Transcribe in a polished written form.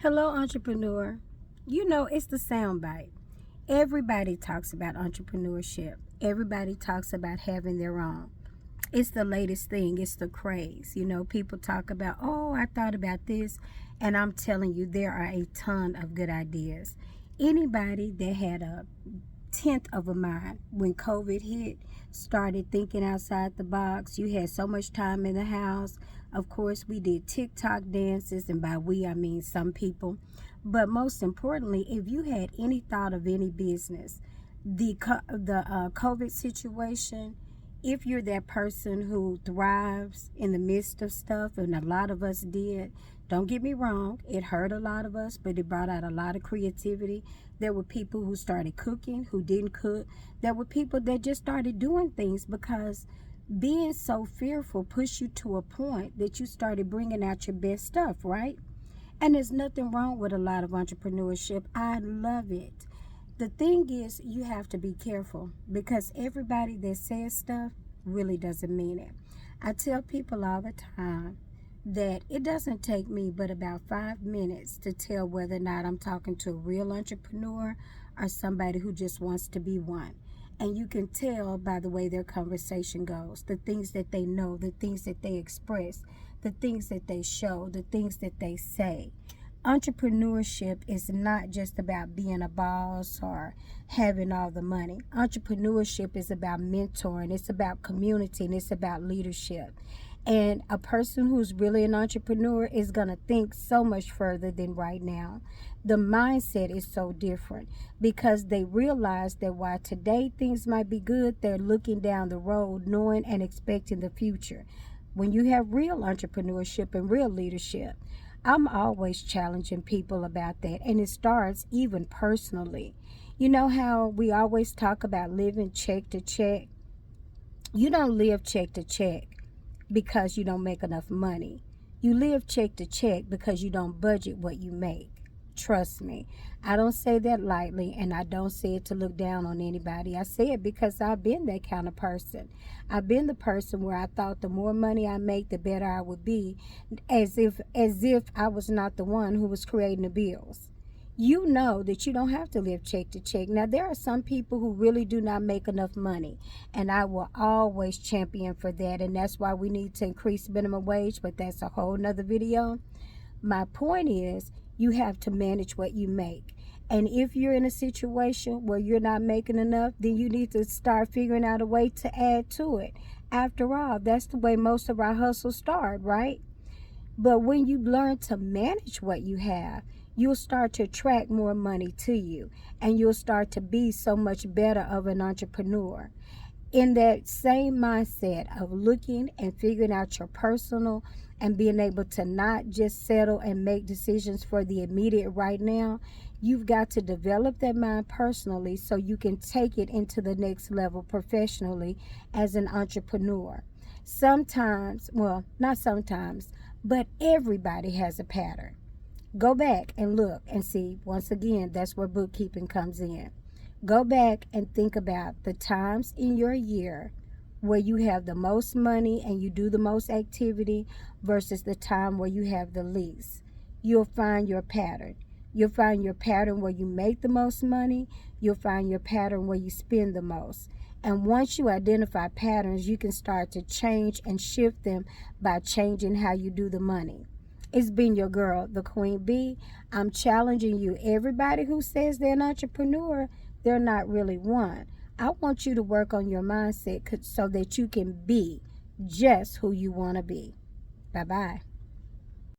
Hello, entrepreneur. You know, it's the soundbite. Everybody talks about entrepreneurship. Everybody talks about having their own. It's the latest thing. It's the craze. You know, people talk about, oh, I thought about this. And I'm telling you, there are a ton of good ideas. Anybody that had a tenth of a mind when COVID hit started thinking outside the box. You had so much time in the house. Of course, we did TikTok dances, and by we, I mean some people. But most importantly, if you had any thought of any business, the COVID situation, if you're that person who thrives in the midst of stuff, and a lot of us did, don't get me wrong, it hurt a lot of us, but it brought out a lot of creativity. There were people who started cooking, who didn't cook. There were people that just started doing things because being so fearful pushed you to a point that you started bringing out your best stuff, right? And there's nothing wrong with a lot of entrepreneurship. I love it. The thing is, you have to be careful because everybody that says stuff really doesn't mean it. I tell people all the time that it doesn't take me but about 5 minutes to tell whether or not I'm talking to a real entrepreneur or somebody who just wants to be one. And you can tell by the way their conversation goes, the things that they know, the things that they express, the things that they show, the things that they say. Entrepreneurship is not just about being a boss or having all the money. Entrepreneurship is about mentoring, it's about community, and it's about leadership. And a person who's really an entrepreneur is going to think so much further than right now. The mindset is so different because they realize that while today things might be good, they're looking down the road, knowing and expecting the future. When you have real entrepreneurship and real leadership, I'm always challenging people about that, and it starts even personally. You know how we always talk about living check to check? You don't live check to check because you don't make enough money. You live check to check because you don't budget what you make. Trust me. I don't say that lightly, and I don't say it to look down on anybody. I say it because I've been that kind of person. I've been the person where I thought the more money I make, the better I would be, as if I was not the one who was creating the bills. You know that you don't have to live check to check. Now, there are some people who really do not make enough money, and I will always champion for that, and that's why we need to increase minimum wage, but that's a whole nother video. My point is, you have to manage what you make. And if you're in a situation where you're not making enough, then you need to start figuring out a way to add to it. After all, that's the way most of our hustles start, right? But when you learn to manage what you have, you'll start to attract more money to you, and you'll start to be so much better of an entrepreneur. In that same mindset of looking and figuring out your personal and being able to not just settle and make decisions for the immediate right now, you've got to develop that mind personally so you can take it into the next level professionally as an entrepreneur. Sometimes, well, not sometimes, but everybody has a pattern. Go back and look and see, once again, that's where bookkeeping comes in. Go back and think about the times in your year where you have the most money and you do the most activity versus the time where you have the least. You'll find your pattern. You'll find your pattern where you make the most money. You'll find your pattern where you spend the most. And once you identify patterns, you can start to change and shift them by changing how you do the money. It's been your girl, the Queen Bee. I'm challenging you. Everybody who says they're an entrepreneur, they're not really one. I want you to work on your mindset so that you can be just who you want to be. Bye-bye.